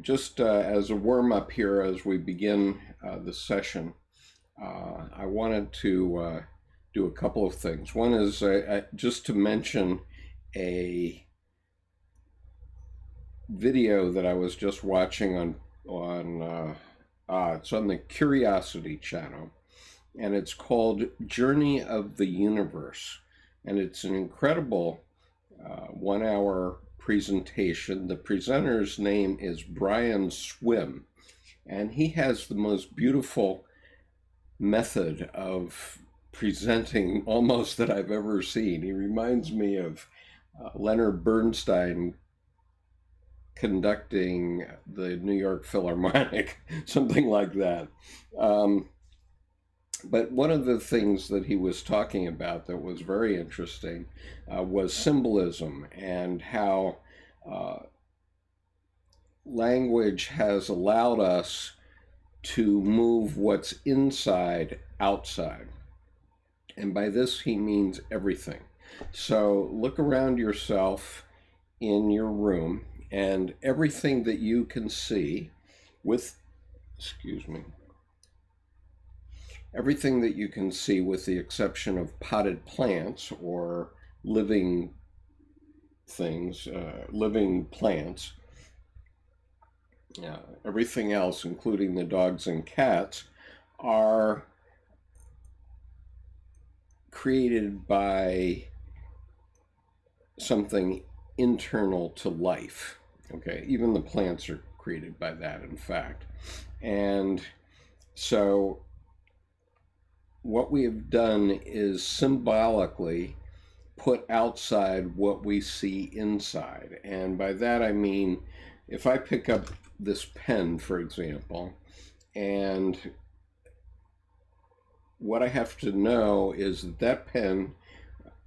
just as a warm-up here as we begin the session, I wanted to do a couple of things. One is just to mention a video that I was just watching it's on the Curiosity channel, and it's called Journey of the Universe, and it's an incredible 1 hour presentation. The presenter's name is Brian Swim, and he has the most beautiful method of presenting almost that I've ever seen. He reminds me of Leonard Bernstein conducting the New York Philharmonic, something like that. But one of the things that he was talking about that was very interesting was symbolism, and how language has allowed us to move what's inside outside. And by this he means everything. So look around yourself in your room, and everything that you can see everything that you can see, with the exception of potted plants or living things, living plants, everything else, including the dogs and cats, are created by something internal to life. Okay, even the plants are created by that, in fact. And so what we have done is symbolically put outside what we see inside. And by that I mean, if I pick up this pen, for example, and what I have to know is that that pen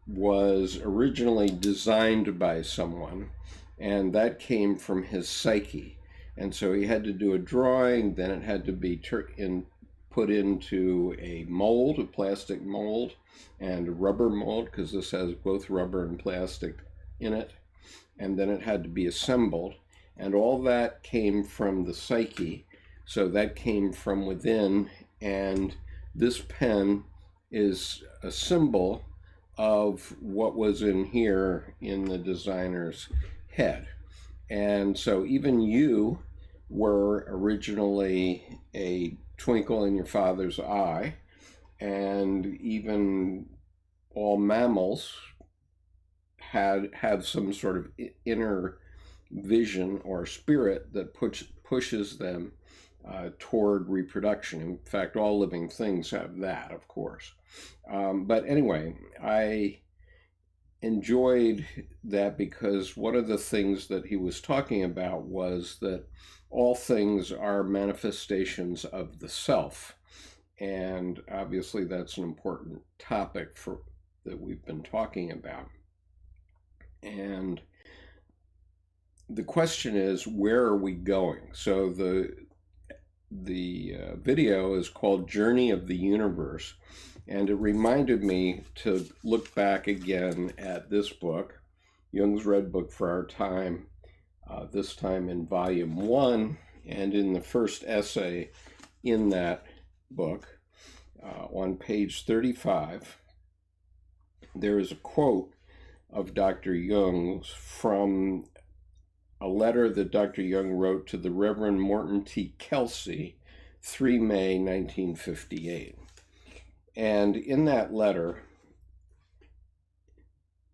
was originally designed by someone, and that came from his psyche. And so he had to do a drawing, then it had to be put into a mold, a plastic mold, and a rubber mold, because this has both rubber and plastic in it. And then it had to be assembled, and all that came from the psyche. So that came from within, and this pen is a symbol of what was in here in the designer's head. And so even you were originally a twinkle in your father's eye, and even all mammals have some sort of inner vision or spirit that pushes them toward reproduction. In fact, all living things have that, of course. But anyway, I enjoyed that because one of the things that he was talking about was that all things are manifestations of the self. And obviously that's an important topic that we've been talking about. And the question is, where are we going? So the video is called Journey of the Universe, and it reminded me to look back again at this book, Jung's Red Book for Our Time, this time in volume 1, and in the first essay in that book, on page 35, there is a quote of Dr. Jung's from a letter that Dr. Jung wrote to the Reverend Morton T. Kelsey, 3 May 1958. And in that letter,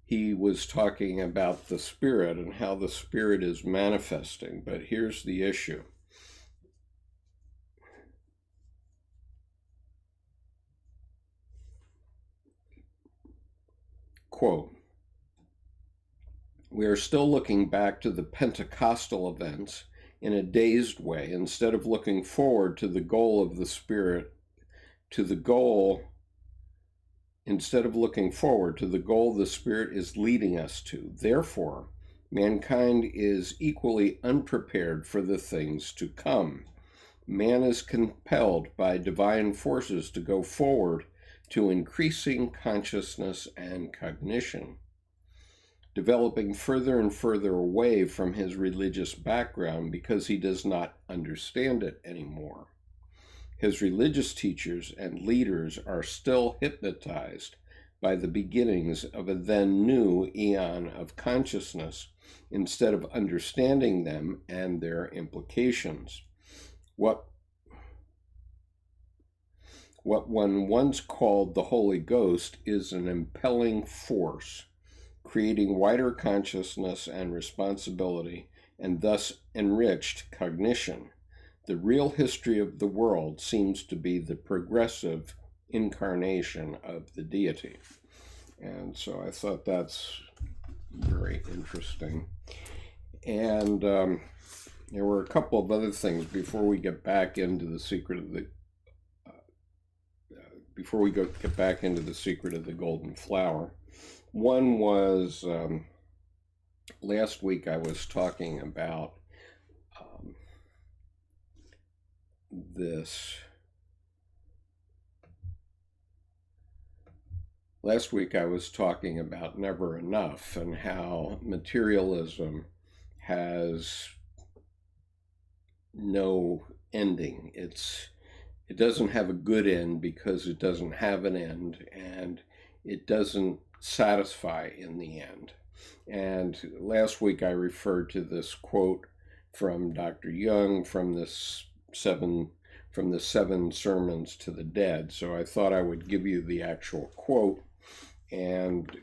he was talking about the spirit and how the spirit is manifesting. But here's the issue. Quote, "We are still looking back to the Pentecostal events in a dazed way, instead of looking forward to the goal of the Spirit, instead of looking forward to the goal the Spirit is leading us to. Therefore, mankind is equally unprepared for the things to come. Man is compelled by divine forces to go forward to increasing consciousness and cognition. developing further and further away from his religious background because he does not understand it anymore. His religious teachers and leaders are still hypnotized by the beginnings of a then new eon of consciousness instead of understanding them and their implications. What one once called the Holy Ghost is an impelling force, creating wider consciousness and responsibility, and thus enriched cognition. The real history of the world seems to be the progressive incarnation of the deity. And so I thought that's very interesting. And there were a couple of other things before we get back into the secret of the get back into the secret of the golden flower. One was last week I was talking about this. Last week I was talking about never enough and how materialism has no ending. It doesn't have a good end because it doesn't have an end, and it doesn't satisfy in the end. And last week I referred to this quote from Dr. Jung from the seven sermons to the dead. So I thought I would give you the actual quote. And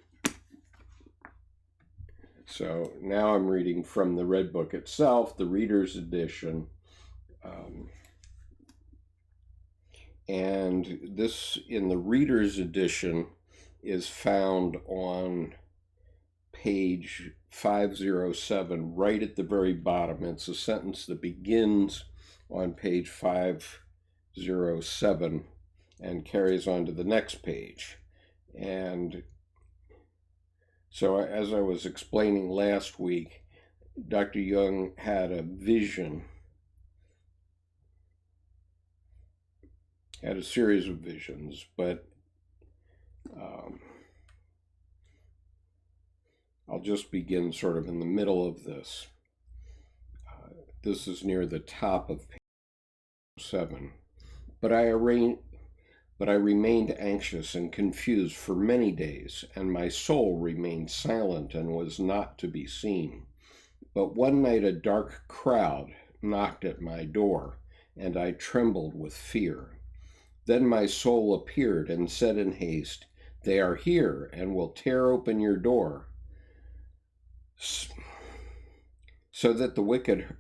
so now I'm reading from the Red Book itself, the Reader's Edition. And this, in the Reader's Edition, is found on page 507, right at the very bottom. It's a sentence that begins on page 507 and carries on to the next page. And so as I was explaining last week, Dr. Jung had a vision, had a series of visions, but I'll just begin sort of in the middle of this. This is near the top of page 7. But I remained anxious and confused for many days, and my soul remained silent and was not to be seen. But one night a dark crowd knocked at my door, and I trembled with fear. Then my soul appeared and said in haste, "They are here and will tear open your door, so that the wicked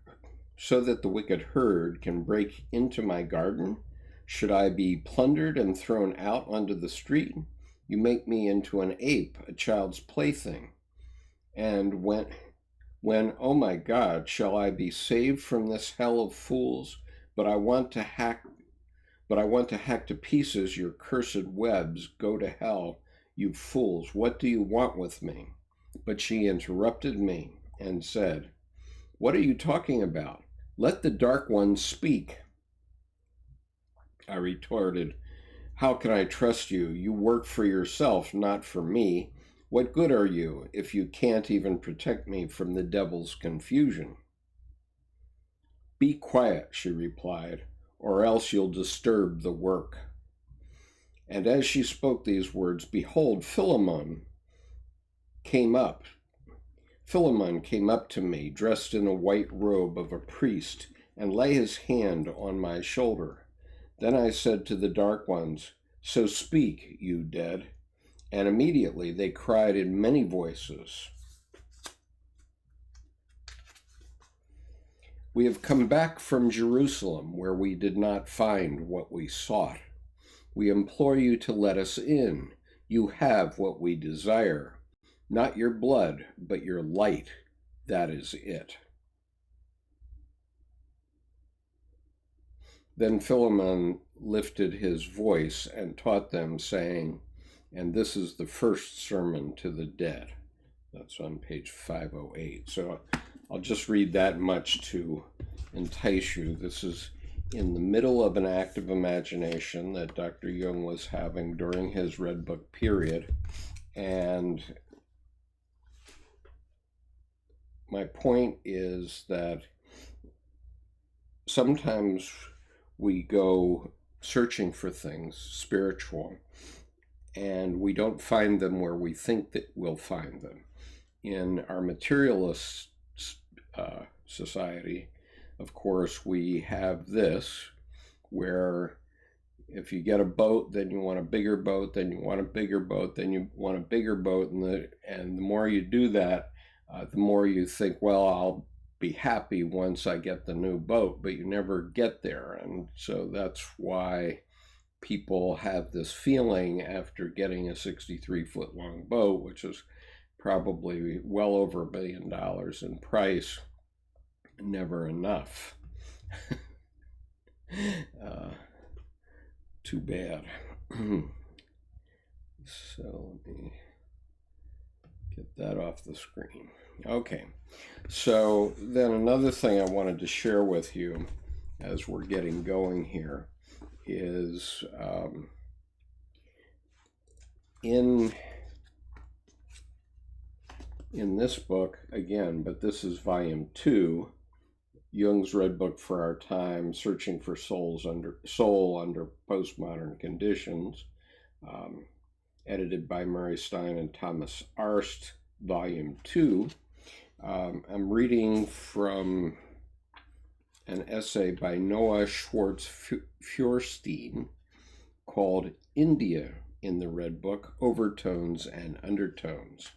herd can break into my garden. Should I be plundered and thrown out onto the street? You make me into an ape, a child's plaything. And when, oh my God, shall I be saved from this hell of fools? But I want to hack to pieces your cursed webs. Go to hell, you fools. What do you want with me?" But she interrupted me and said, "What are you talking about? Let the Dark One speak." I retorted, "How can I trust you? You work for yourself, not for me. What good are you if you can't even protect me from the devil's confusion?" "Be quiet," she replied, "or else you'll disturb the work." And as she spoke these words, behold, Philemon came up to me, dressed in a white robe of a priest, and lay his hand on my shoulder. Then I said to the dark ones, "So speak, you dead." And immediately they cried in many voices, "We have come back from Jerusalem, where we did not find what we sought. We implore you to let us in. You have what we desire. Not your blood, but your light. That is it." Then Philemon lifted his voice and taught them, saying, and this is the first sermon to the dead. That's on page 508. So I'll just read that much to entice you. This is in the middle of an active imagination that Dr. Jung was having during his Red Book period. And my point is that sometimes we go searching for things spiritual, and we don't find them where we think that we'll find them. In our materialist society, of course, we have this, where if you get a boat, then you want a bigger boat, then you want a bigger boat, then you want a bigger boat, and the more you do that, the more you think, well, I'll be happy once I get the new boat, but you never get there. And so that's why people have this feeling after getting a 63-foot long boat, which is probably well over $1 billion in price, never enough. Too bad. So let me get that off the screen. Okay, so then another thing I wanted to share with you as we're getting going here is in this book, again, but this is volume 2, Jung's Red Book for Our Time, Searching for Soul Under Postmodern Conditions, edited by Murray Stein and Thomas Arst, volume 2. I'm reading from an essay by Noah Schwartz-Feuerstein called India in the Red Book, Overtones and Undertones.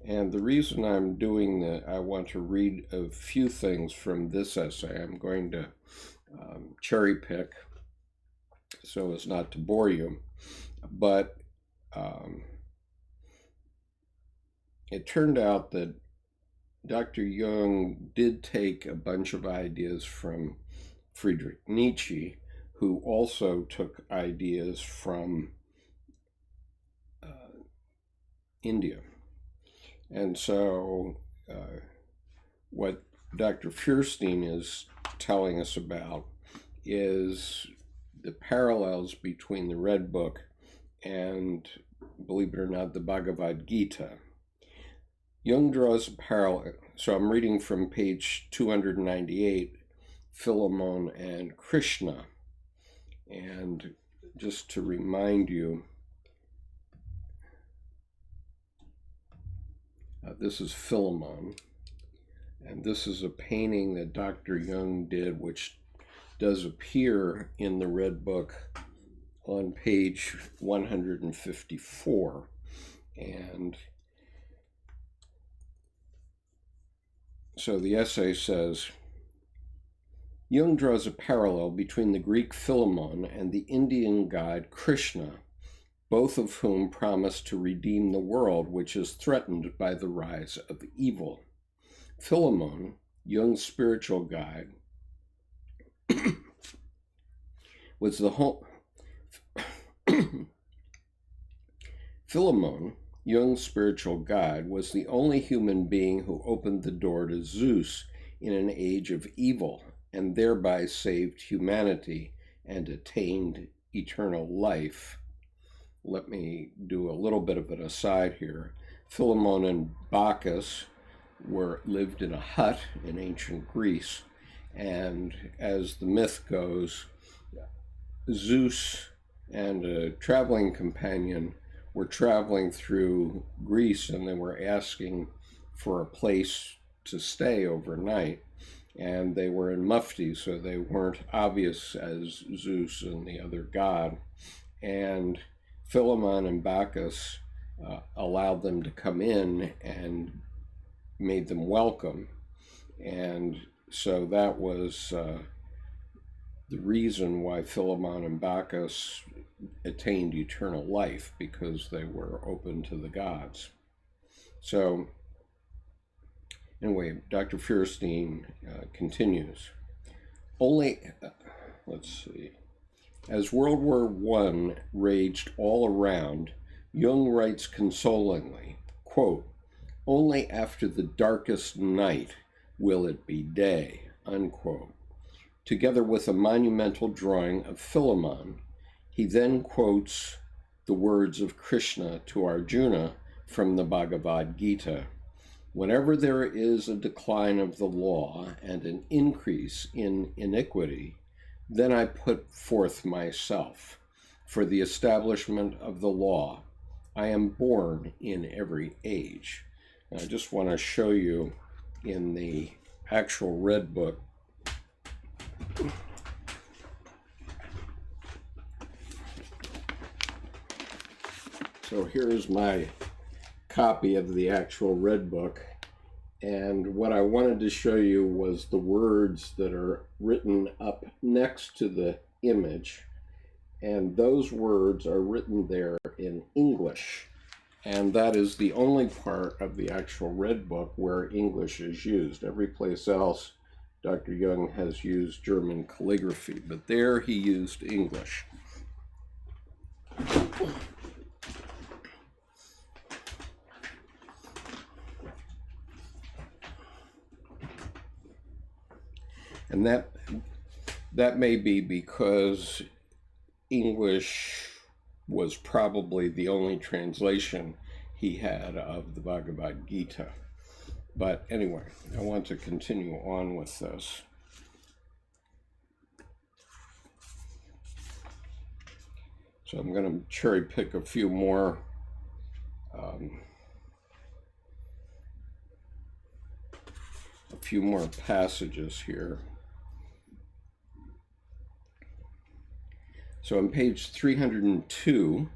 And the reason I'm doing that, I want to read a few things from this essay. I'm going to cherry pick so as not to bore you. But it turned out that Dr. Jung did take a bunch of ideas from Friedrich Nietzsche, who also took ideas from India. And so what Dr. Feuerstein is telling us about is the parallels between the Red Book and, believe it or not, the Bhagavad Gita. Jung draws a parallel. So I'm reading from page 298, Philemon and Krishna. And just to remind you, this is Philemon, and this is a painting that Dr. Jung did, which does appear in the Red Book on page 154. And so the essay says, Jung draws a parallel between the Greek Philemon and the Indian god Krishna, both of whom promise to redeem the world which is threatened by the rise of evil. Philemon, Jung's spiritual guide, was the Philemon, Jung's spiritual guide, was the only human being who opened the door to Zeus in an age of evil, and thereby saved humanity and attained eternal life. Let me do a little bit of an aside here. Philemon and Bacchus lived in a hut in ancient Greece, and as the myth goes, Zeus and a traveling companion were traveling through Greece, and they were asking for a place to stay overnight, and they were in mufti, so they weren't obvious as Zeus and the other god, and Philemon and Bacchus allowed them to come in and made them welcome. And so that was the reason why Philemon and Bacchus attained eternal life, because they were open to the gods. So anyway, Dr. Feuerstein continues. Let's see. As World War I raged all around, Jung writes consolingly, quote, only after the darkest night will it be day, unquote. Together with a monumental drawing of Philemon, he then quotes the words of Krishna to Arjuna from the Bhagavad Gita. Whenever there is a decline of the law and an increase in iniquity, then I put forth myself. For the establishment of the law, I am born in every age. And I just want to show you in the actual Red Book. So here's my copy of the actual Red Book. And what I wanted to show you was the words that are written up next to the image. And those words are written there in English. And that is the only part of the actual Red Book where English is used. Every place else, Dr. Jung has used German calligraphy, but there he used English. And that may be because English was probably the only translation he had of the Bhagavad Gita. But anyway, I want to continue on with this. So I'm going to cherry pick a few more passages here. So on page 302,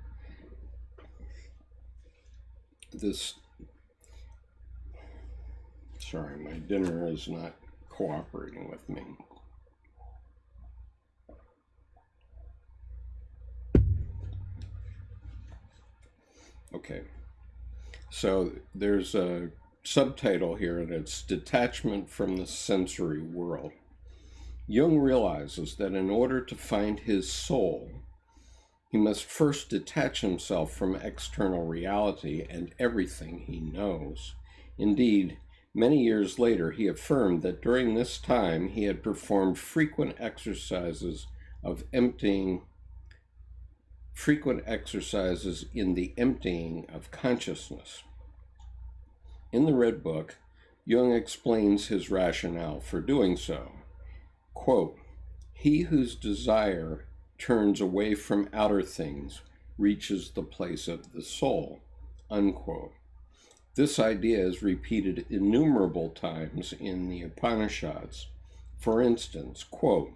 sorry, my dinner is not cooperating with me. Okay, so there's a subtitle here, and it's Detachment from the Sensory World. Jung realizes that in order to find his soul, he must first detach himself from external reality and everything he knows. Exercises many years later, he affirmed that during this time he had performed frequent exercises in the emptying of consciousness. In the Red Book, Jung explains his rationale for doing so. Quote, "He whose desire turns away from outer things reaches the place of the soul," unquote. This idea is repeated innumerable times in the Upanishads. For instance, quote,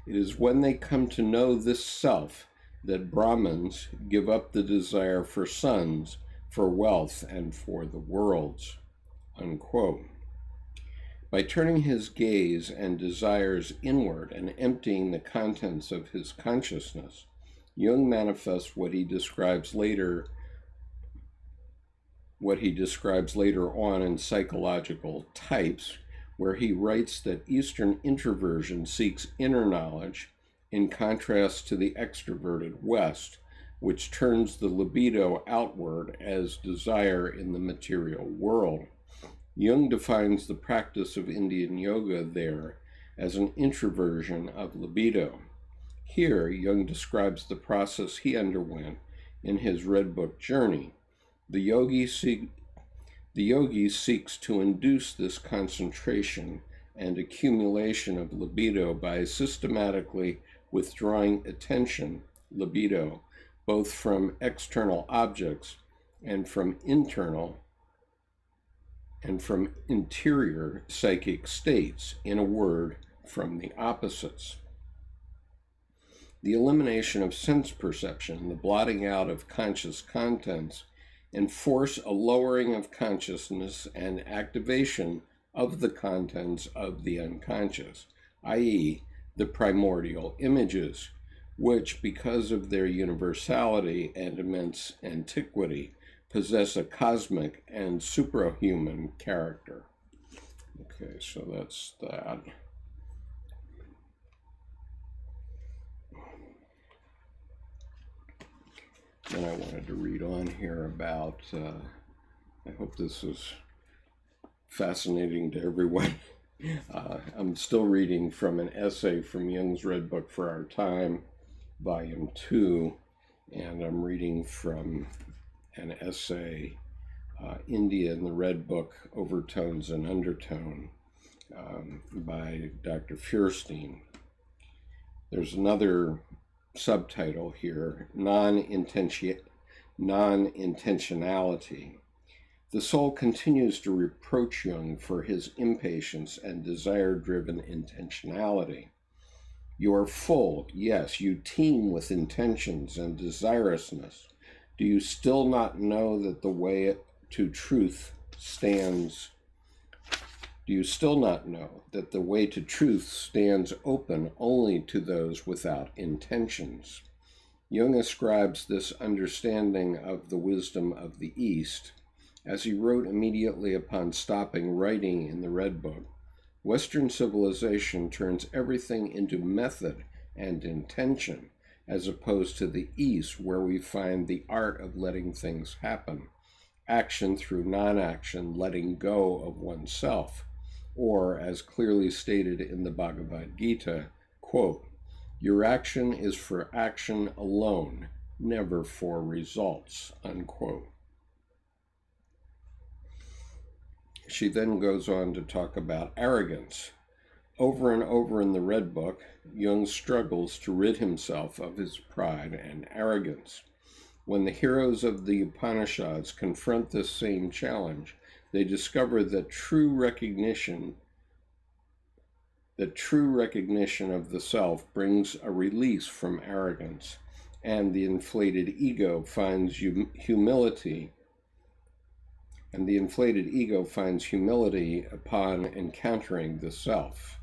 "It is when they come to know this self that Brahmins give up the desire for sons, for wealth, and for the worlds," unquote. By turning his gaze and desires inward and emptying the contents of his consciousness, Jung manifests what he describes later on in Psychological Types, where he writes that Eastern introversion seeks inner knowledge in contrast to the extroverted West, which turns the libido outward as desire in the material world. Jung defines the practice of Indian yoga there as an introversion of libido. Here, Jung describes the process he underwent in his Red Book journey. The yogi seeks to induce this concentration and accumulation of libido by systematically withdrawing attention, libido, both from external objects and from interior psychic states, in a word, from the opposites. The elimination of sense perception, the blotting out of conscious contents, enforce a lowering of consciousness and activation of the contents of the unconscious, i.e., the primordial images, which, because of their universality and immense antiquity, possess a cosmic and suprahuman character. Okay, so that's that. Then I wanted to read on here about, I hope this is fascinating to everyone. I'm still reading from an essay from Jung's Red Book for Our Time, Volume 2, and I'm reading from an essay India in the Red Book, Overtones and Undertone, by Dr. Feuerstein. There's another subtitle here, non-intentionality. The soul continues to reproach Jung for his impatience and desire-driven intentionality. You are full, yes, you teem with intentions and desirousness. Do you still not know that the way to truth stands? Do you still not know that the way to truth stands open only to those without intentions? Jung ascribes this understanding of the wisdom of the East, as he wrote immediately upon stopping writing in the Red Book. Western civilization turns everything into method and intention, as opposed to the East, where we find the art of letting things happen, action through non-action, letting go of oneself, or, as clearly stated in the Bhagavad Gita, quote, your action is for action alone, never for results, unquote. She then goes on to talk about arrogance. Over and over in the Red Book, Jung struggles to rid himself of his pride and arrogance. When the heroes of the Upanishads confront this same challenge, they discover that true recognition of the self brings a release from arrogance, and the inflated ego finds humility upon encountering the self.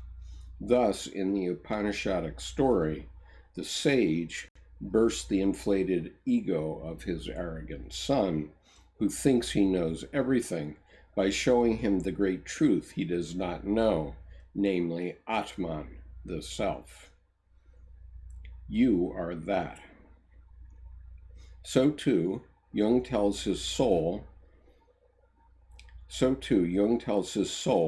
Thus, in the Upanishadic story, the sage bursts the inflated ego of his arrogant son, who thinks he knows everything, by showing him the great truth he does not know, namely Atman, the self. You are that. So too, Jung tells his soul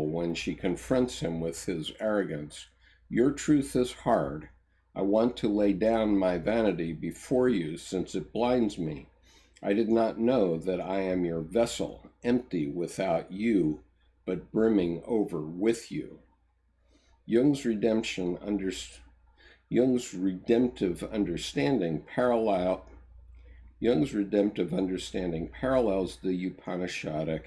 when she confronts him with his arrogance, your truth is hard. I want to lay down my vanity before you since it blinds me. I did not know that I am your vessel, empty without you, but brimming over with you. Jung's redemptive understanding parallels the Upanishadic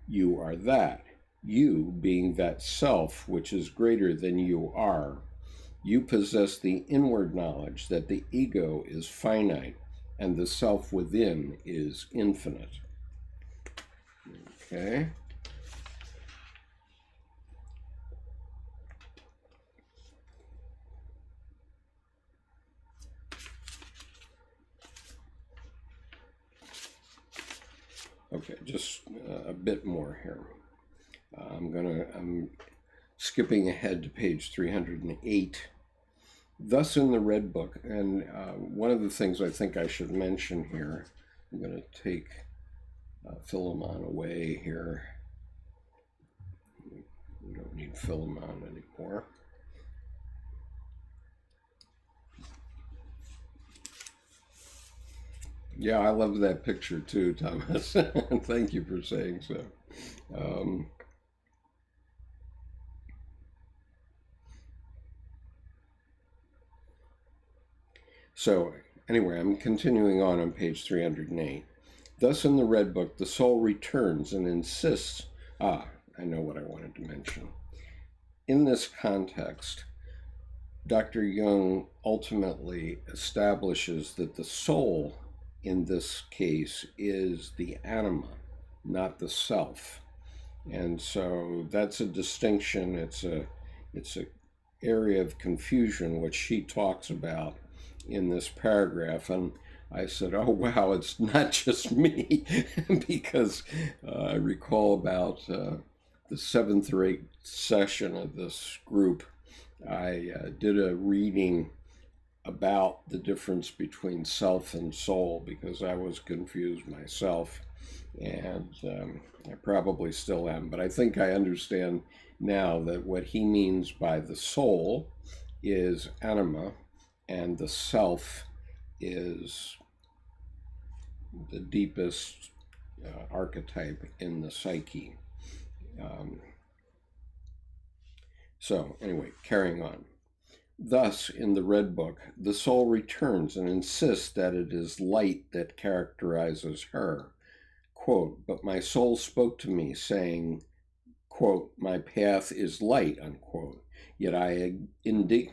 you are that, you being that self which is greater than you are. You possess the inward knowledge that the ego is finite and the self within is infinite. Okay. Okay, just a bit more here. I'm skipping ahead to page 308. Thus in the Red Book, and one of the things I think I should mention here, I'm going to take Philemon away here. We don't need Philemon anymore. Yeah, I love that picture too, Thomas. Thank you for saying so. So anyway, I'm continuing on page 308. Thus in the Red Book, the soul returns and insists, I know what I wanted to mention. In this context, Dr. Jung ultimately establishes that the soul in this case is the anima, not the self. And so that's a distinction. It's a area of confusion which she talks about in this paragraph. And I said, oh wow, it's not just me, because I recall about the 7th or 8th session of this group, I did a reading about the difference between self and soul, because I was confused myself, and I probably still am, but I think I understand now that what he means by the soul is anima, and the self is the deepest archetype in the psyche. So anyway, carrying on. Thus, in the Red Book, the soul returns and insists that it is light that characterizes her. Quote, but my soul spoke to me saying, quote, my path is light, unquote. Yet I indignantly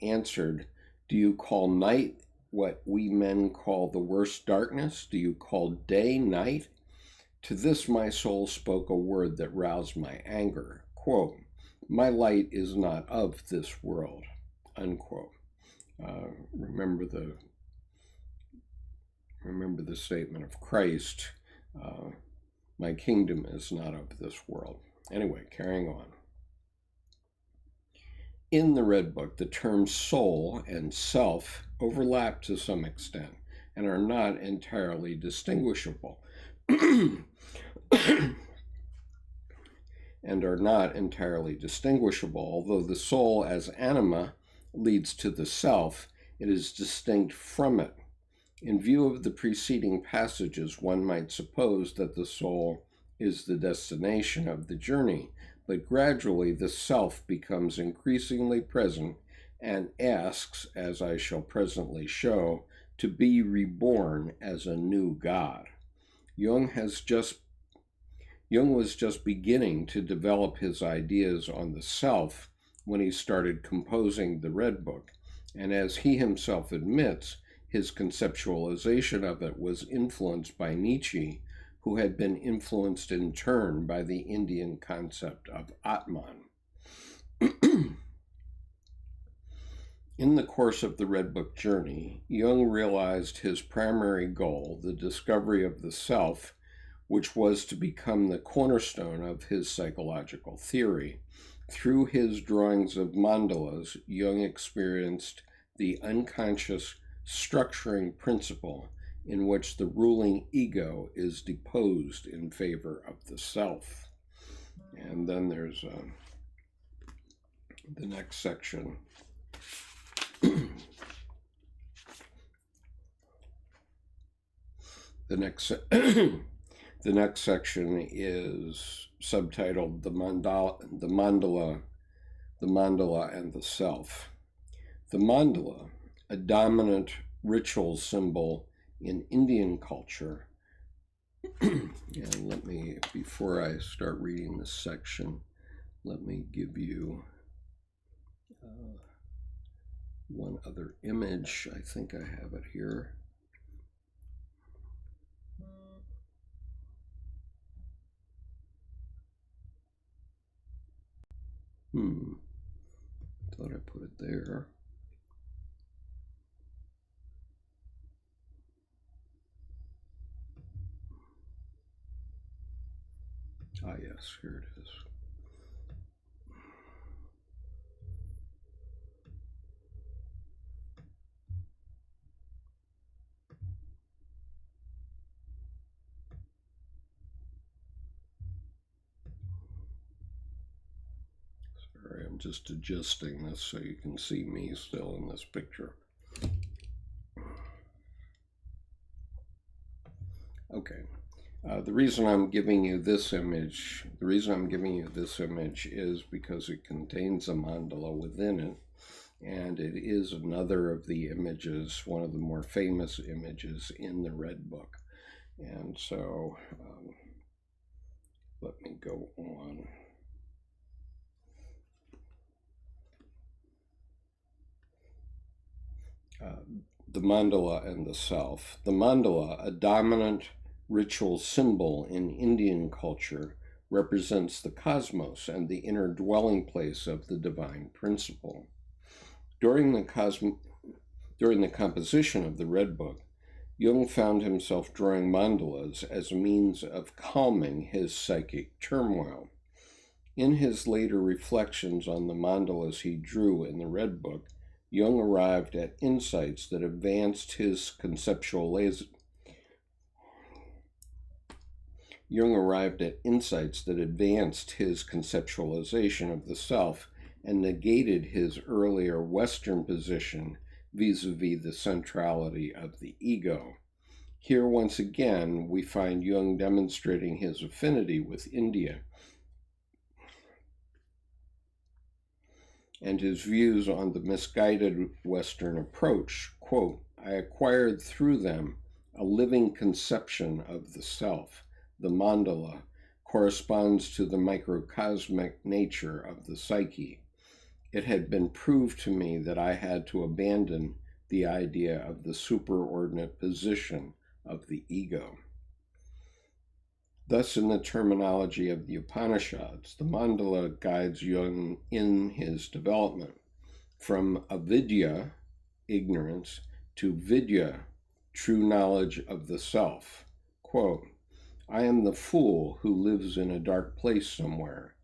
answered, do you call night what we men call the worst darkness? Do you call day night? To this my soul spoke a word that roused my anger. Quote, my light is not of this world, unquote. Remember the statement of Christ, my kingdom is not of this world. Anyway, carrying on. In the Red Book, the terms soul and self overlap to some extent and are not entirely distinguishable. Although the soul as anima leads to the self, it is distinct from it. In view of the preceding passages, one might suppose that the soul is the destination of the journey, but gradually the self becomes increasingly present and asks, as I shall presently show, to be reborn as a new God. Jung was just beginning to develop his ideas on the self when he started composing the Red Book, and as he himself admits, his conceptualization of it was influenced by Nietzsche, who had been influenced in turn by the Indian concept of Atman. In the course of the Red Book journey, Jung realized his primary goal, the discovery of the self, which was to become the cornerstone of his psychological theory. Through his drawings of mandalas, Jung experienced the unconscious structuring principle in which the ruling ego is deposed in favor of the self. And then there's the next section. The next section is subtitled the mandala and the self. The mandala, a dominant ritual symbol in Indian culture. And before I start reading this section, let me give you one other image. I think I have it here. Thought I put it there. Ah, yes, here it is. Sorry, I'm just adjusting this so you can see me still in this picture. Okay. The reason I'm giving you this image is because it contains a mandala within it, and it is another of the images, one of the more famous images in the Red Book. And so let me go on. The mandala and the self. The mandala, a dominant ritual symbol in Indian culture, represents the cosmos and the inner dwelling place of the divine principle. During the composition of the Red Book, Jung found himself drawing mandalas as a means of calming his psychic turmoil. In his later reflections on the mandalas he drew in the Red Book, Jung arrived at insights that advanced his conceptualization of the self and negated his earlier Western position vis-a-vis the centrality of the ego. Here, once again, we find Jung demonstrating his affinity with India and his views on the misguided Western approach. Quote, I acquired through them a living conception of the self. The mandala corresponds to the microcosmic nature of the psyche. It had been proved to me that I had to abandon the idea of the superordinate position of the ego. Thus, in the terminology of the Upanishads, the mandala guides Jung in his development from avidya, ignorance, to vidya, true knowledge of the self. Quote, I am the fool who lives in a dark place somewhere.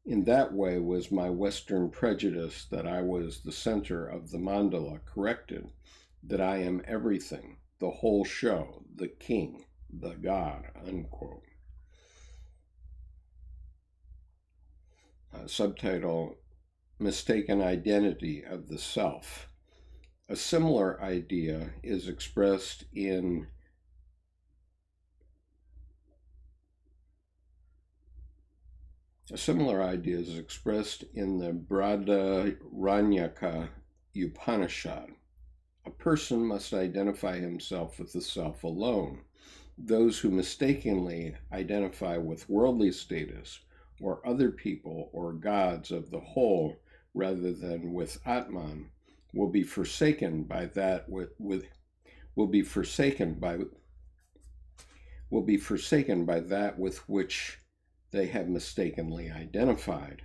In that way was my Western prejudice that I was the center of the mandala corrected, that I am everything, the whole show, the king, the god, unquote. Subtitle, Mistaken Identity of the Self. A similar idea is expressed in the Brihadaranyaka Upanishad. A person must identify himself with the self alone. Those who mistakenly identify with worldly status or other people or gods of the whole rather than with Atman will be forsaken by that with which they have mistakenly identified.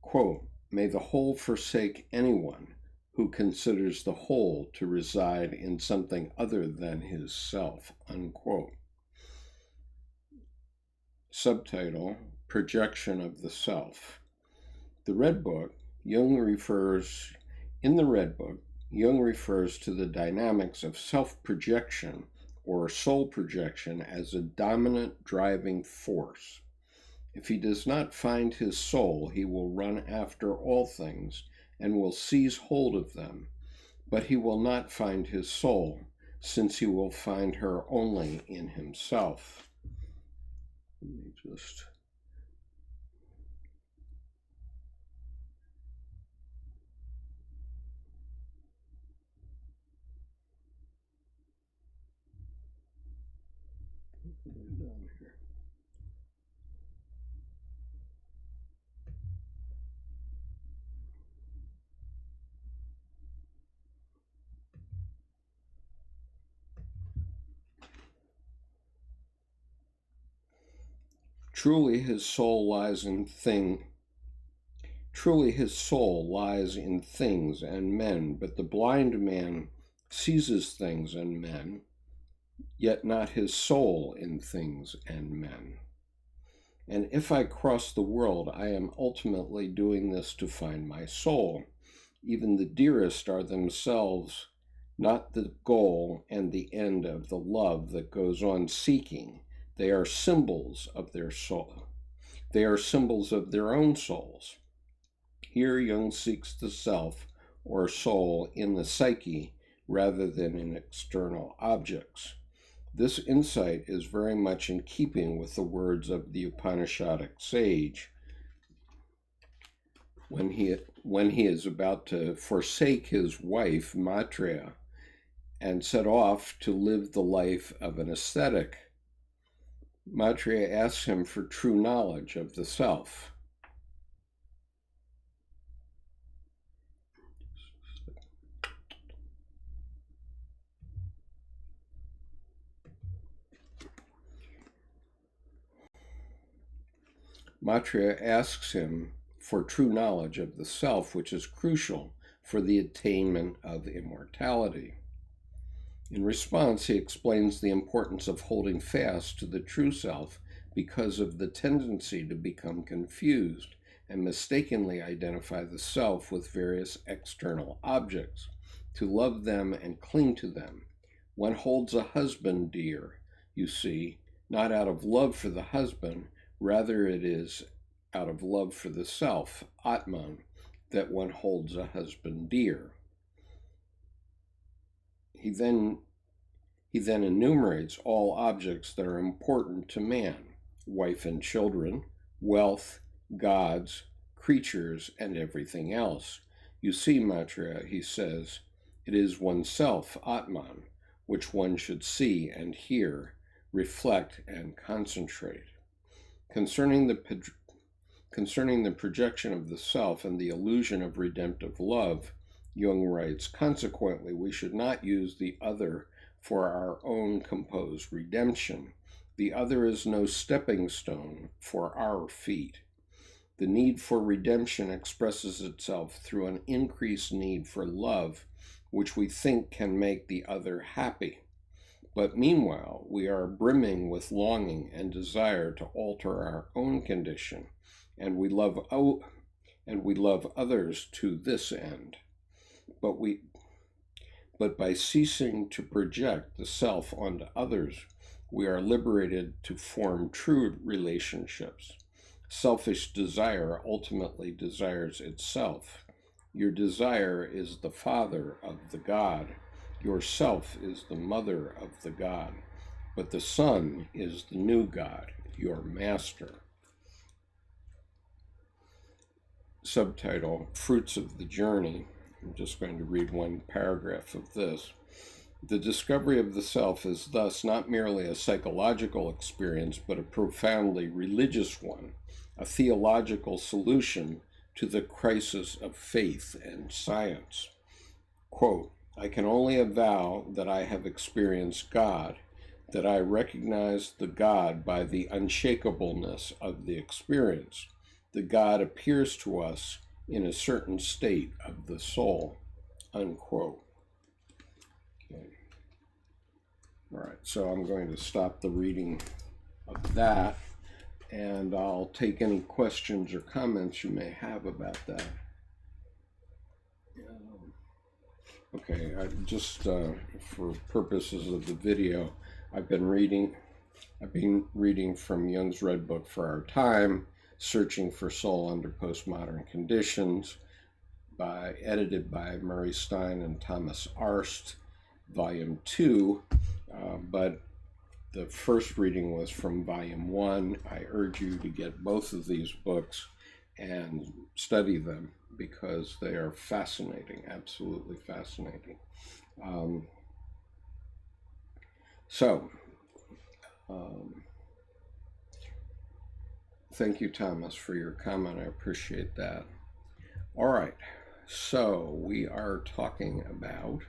Quote, may the whole forsake anyone who considers the whole to reside in something other than his self, unquote. Subtitle, Projection of the Self. In the Red Book, Jung refers to the dynamics of self-projection or soul projection as a dominant driving force. If he does not find his soul, he will run after all things and will seize hold of them, but he will not find his soul, since he will find her only in himself. Let me just... Truly his soul lies in things and men, but the blind man seizes things and men, yet not his soul in things and men. And if I cross the world, I am ultimately doing this to find my soul. Even the dearest are themselves not the goal and the end of the love that goes on seeking. They are symbols of their soul. They are symbols of their own souls. Here Jung seeks the self or soul in the psyche rather than in external objects. This insight is very much in keeping with the words of the Upanishadic sage when he is about to forsake his wife, Maitreya, and set off to live the life of an ascetic. Maitreya asks him for true knowledge of the self. Maitreya asks him for true knowledge of the self, which is crucial for the attainment of immortality. In response, he explains the importance of holding fast to the true self because of the tendency to become confused and mistakenly identify the self with various external objects, to love them and cling to them. One holds a husband dear, you see, not out of love for the husband, rather it is out of love for the self, Atman, that one holds a husband dear. He then enumerates all objects that are important to man: wife and children, wealth, gods, creatures, and everything else. You see, Matra, he says, it is oneself, Atman, which one should see and hear, reflect and concentrate. Concerning the projection of the self and the illusion of redemptive love, Jung writes, consequently, we should not use the other for our own composed redemption. The other is no stepping stone for our feet. The need for redemption expresses itself through an increased need for love, which we think can make the other happy. But meanwhile, we are brimming with longing and desire to alter our own condition, and we love others to this end. But by ceasing to project the self onto others, we are liberated to form true relationships. Selfish desire ultimately desires itself. Your desire is the father of the God. Yourself is the mother of the God. But the Son is the new God, your master. Subtitle, Fruits of the Journey. I'm just going to read one paragraph of this. The discovery of the self is thus not merely a psychological experience, but a profoundly religious one, a theological solution to the crisis of faith and science. Quote, I can only avow that I have experienced God, that I recognize the God by the unshakableness of the experience. The God appears to us in a certain state of the soul, unquote. Okay. All right, so I'm going to stop the reading of that, and I'll take any questions or comments you may have about that. Okay, just for purposes of the video, I've been reading from Jung's Red Book for Our Time, Searching for Soul Under Postmodern Conditions, edited by Murray Stein and Thomas Arst, Volume 2, but the first reading was from Volume 1. I urge you to get both of these books and study them because they are fascinating, absolutely fascinating. Thank you, Thomas, for your comment. I appreciate that. All right, so we are talking about,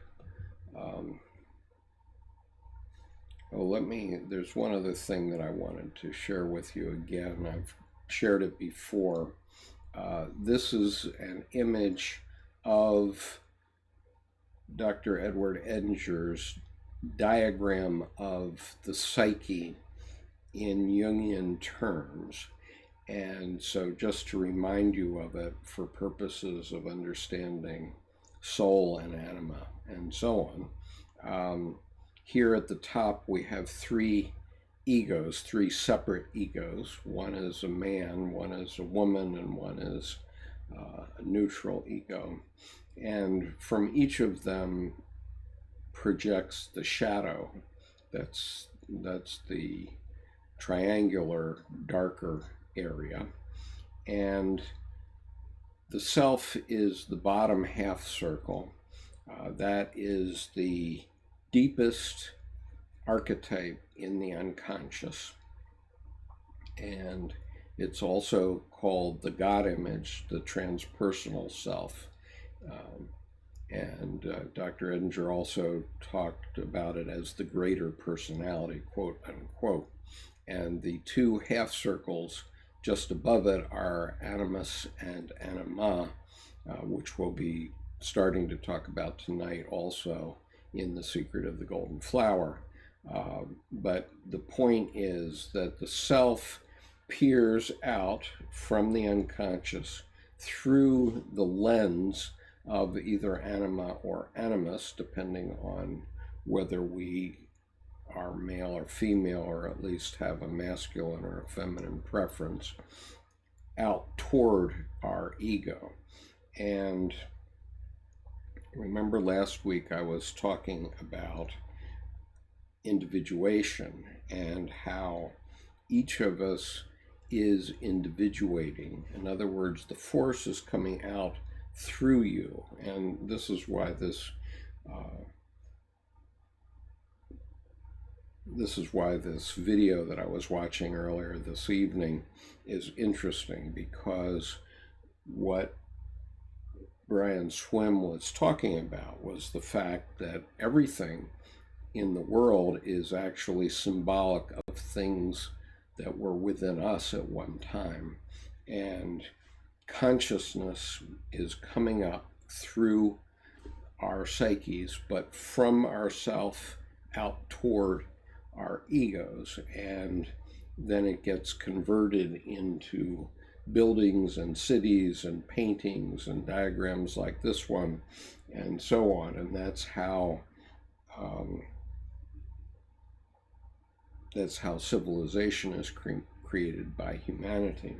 there's one other thing that I wanted to share with you again. I've shared it before. This is an image of Dr. Edward Edinger's diagram of the psyche in Jungian terms. And so just to remind you of it for purposes of understanding soul and anima and so on, here at the top we have three egos, three separate egos. One is a man, one is a woman, and one is a neutral ego. And from each of them projects the shadow. That's the triangular, darker area. And the self is the bottom half circle. That is the deepest archetype in the unconscious. And it's also called the God image, the transpersonal self. Dr. Edinger also talked about it as the greater personality, quote unquote. And the two half circles just above it are animus and anima, which we'll be starting to talk about tonight also in The Secret of the Golden Flower. But the point is that the self peers out from the unconscious through the lens of either anima or animus, depending on whether we are male or female, or at least have a masculine or a feminine preference, out toward our ego. And remember last week I was talking about individuation and how each of us is individuating. In other words, the force is coming out through you, and this is why this video that I was watching earlier this evening is interesting, because what Brian Swim was talking about was the fact that everything in the world is actually symbolic of things that were within us at one time. And consciousness is coming up through our psyches, but from ourself out toward our egos. And then it gets converted into buildings and cities and paintings and diagrams like this one and so on. And that's how civilization is created by humanity.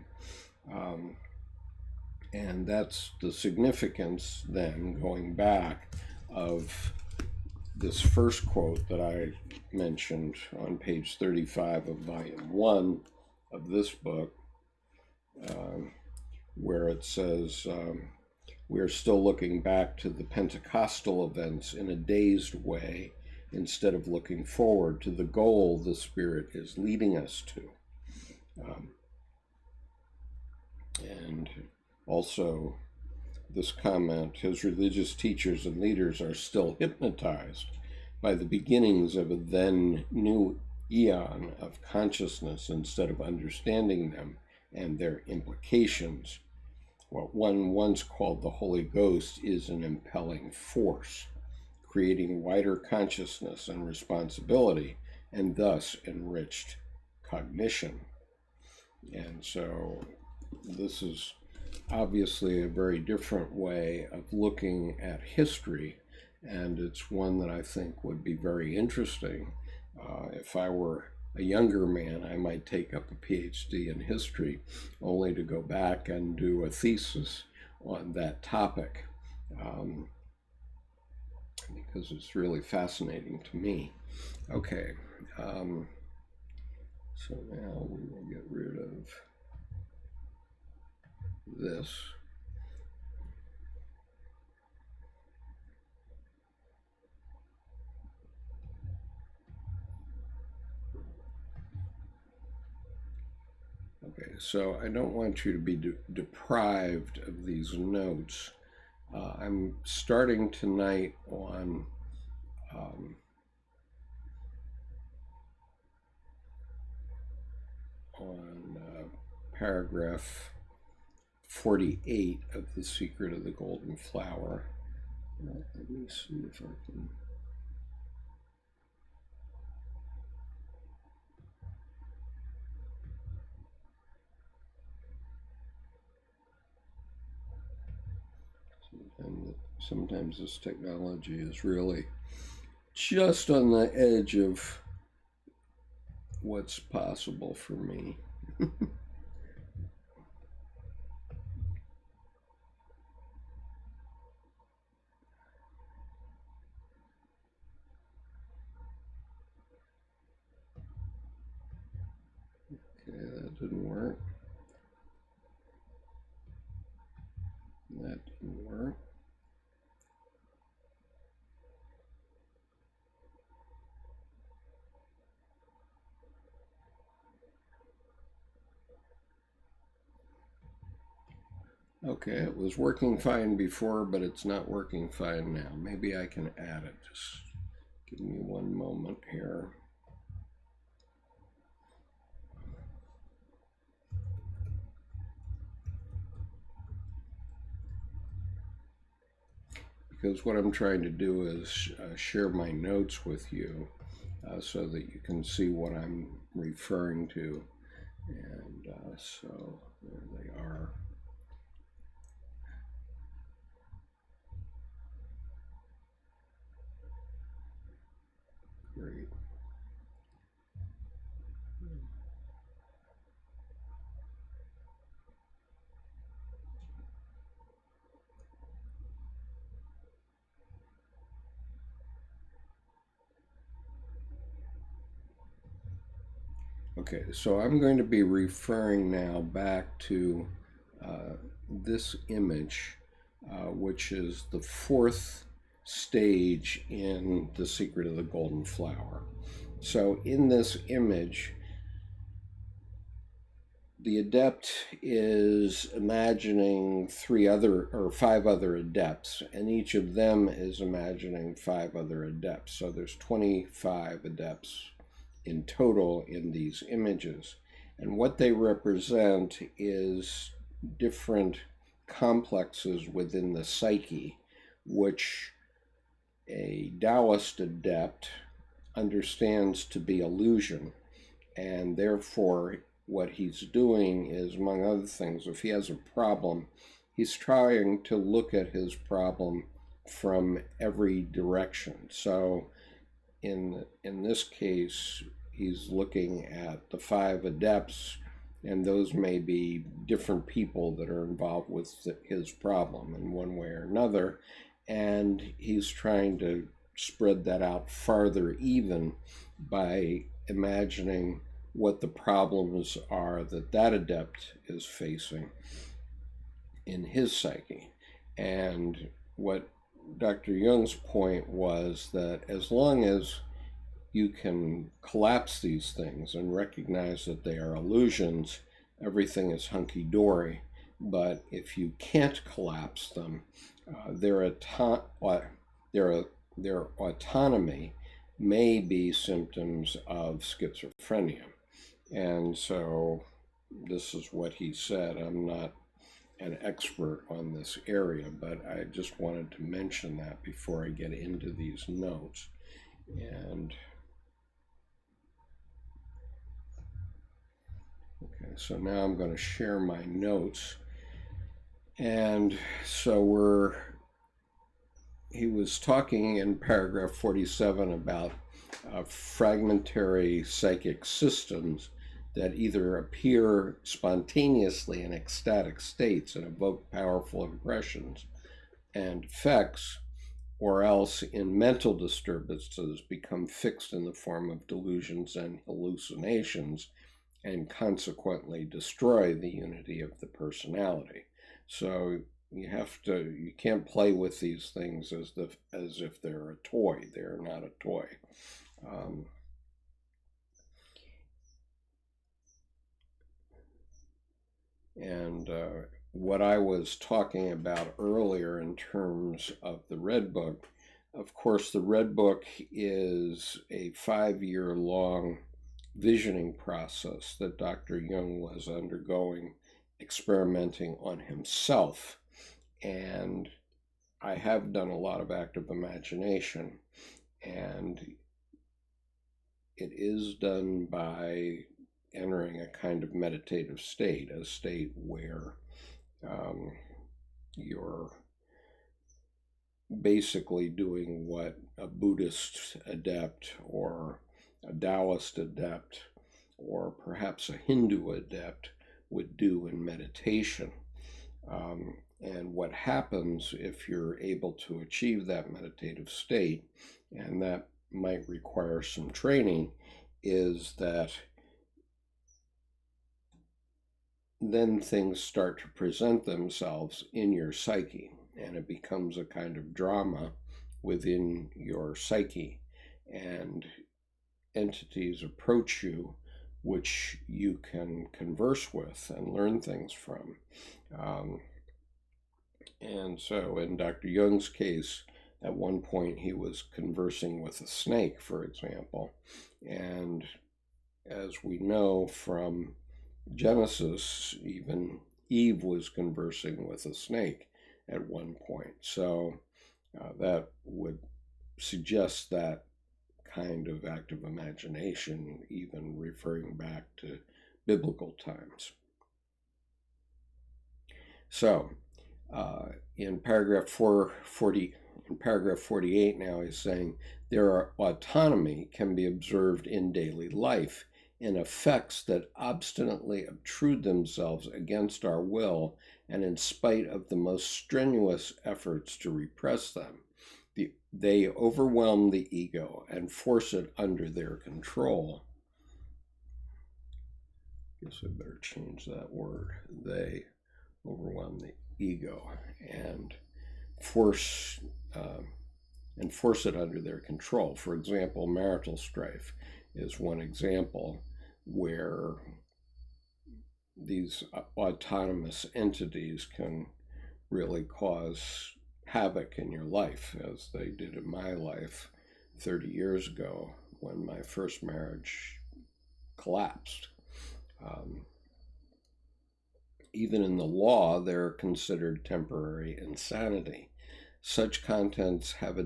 And that's the significance, then, going back, of this first quote that I mentioned on page 35 of volume 1 of this book, where it says, we are still looking back to the Pentecostal events in a dazed way, instead of looking forward to the goal the Spirit is leading us to. And also, this comment, his religious teachers and leaders are still hypnotized by the beginnings of a then new eon of consciousness instead of understanding them and their implications. What one once called the Holy Ghost is an impelling force, creating wider consciousness and responsibility, and thus enriched cognition. And so this is obviously a very different way of looking at history, and it's one that I think would be very interesting. If I were a younger man, I might take up a PhD in history, only to go back and do a thesis on that topic, because it's really fascinating to me. Okay, so now we will get rid of this. Okay, so I don't want you to be deprived of these notes. I'm starting tonight on paragraph 48 of The Secret of the Golden Flower. Let me see if I can. And sometimes this technology is really just on the edge of what's possible for me. Okay, that didn't work. That didn't work. Okay, it was working fine before, but it's not working fine now. Maybe I can add it. Just give me one moment here. Because what I'm trying to do is share my notes with you so that you can see what I'm referring to. And so there they are. Great. Okay, so I'm going to be referring now back to this image, which is the fourth stage in The Secret of the Golden Flower. So in this image, the adept is imagining five other adepts, and each of them is imagining five other adepts. So there's 25 adepts in total in these images. And what they represent is different complexes within the psyche, which a Taoist adept understands to be illusion, and therefore what he's doing is, among other things, if he has a problem, he's trying to look at his problem from every direction. So in this case, he's looking at the five adepts, and those may be different people that are involved with his problem in one way or another, and he's trying to spread that out farther even by imagining what the problems are that adept is facing in his psyche. And what Dr. Jung's point was that as long as you can collapse these things and recognize that they are illusions, everything is hunky-dory. But if you can't collapse them, their autonomy may be symptoms of schizophrenia. And so this is what he said. I'm not an expert on this area, but I just wanted to mention that before I get into these notes. And okay, so now I'm going to share my notes. And so he was talking in paragraph 47 about fragmentary psychic systems that either appear spontaneously in ecstatic states and evoke powerful impressions and effects, or else in mental disturbances become fixed in the form of delusions and hallucinations, and consequently destroy the unity of the personality. So you can't play with these things as if they're a toy. They're not a toy. And what I was talking about earlier in terms of the Red Book, of course, the Red Book is a 5-year-long visioning process that Dr. Jung was undergoing, experimenting on himself. And I have done a lot of active imagination, and it is done by entering a kind of meditative state, a state where you're basically doing what a Buddhist adept or a Taoist adept or perhaps a Hindu adept would do in meditation. And what happens if you're able to achieve that meditative state, and that might require some training, is that then things start to present themselves in your psyche, and it becomes a kind of drama within your psyche, and entities approach you which you can converse with and learn things from. And so in Dr. Jung's case, at one point he was conversing with a snake, for example. And as we know from Genesis, even Eve was conversing with a snake at one point. So that would suggest that kind of active imagination, even referring back to biblical times. So in paragraph 48 now, he's saying their autonomy can be observed in daily life in effects that obstinately obtrude themselves against our will and in spite of the most strenuous efforts to repress them. They overwhelm the ego and force it under their control. guess I better change that word. They overwhelm the ego and force it under their control. For example, marital strife is one example where these autonomous entities can really cause havoc in your life, as they did in my life 30 years ago when my first marriage collapsed. Even in the law, they're considered temporary insanity. Such contents have a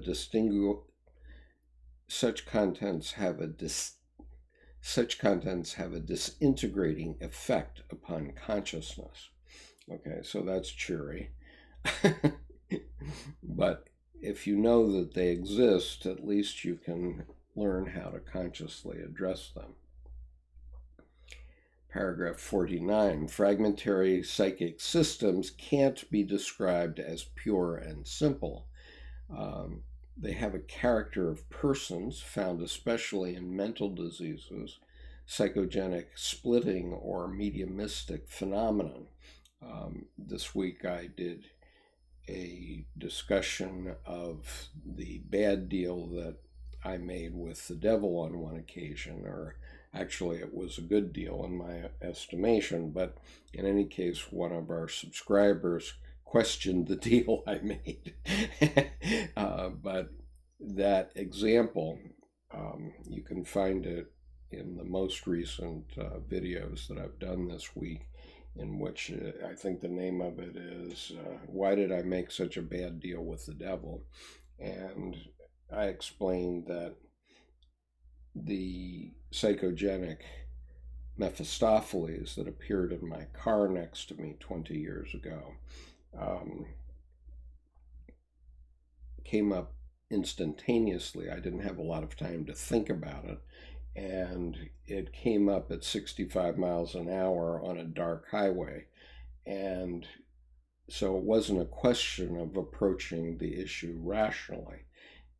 disintegrating effect upon consciousness. Okay, so that's cheery. But if you know that they exist, at least you can learn how to consciously address them. Paragraph 49, fragmentary psychic systems can't be described as pure and simple. They have a character of persons, found especially in mental diseases, psychogenic splitting, or mediumistic phenomenon. This week I did a discussion of the bad deal that I made with the devil on one occasion, or actually it was a good deal in my estimation, but in any case, one of our subscribers questioned the deal I made. But that example, you can find it in the most recent videos that I've done this week, in which I think the name of it is Why Did I Make Such a Bad Deal with the Devil? And I explained that the psychogenic Mephistopheles that appeared in my car next to me 20 years ago came up instantaneously. I didn't have a lot of time to think about it. And it came up at 65 miles an hour on a dark highway. And so it wasn't a question of approaching the issue rationally.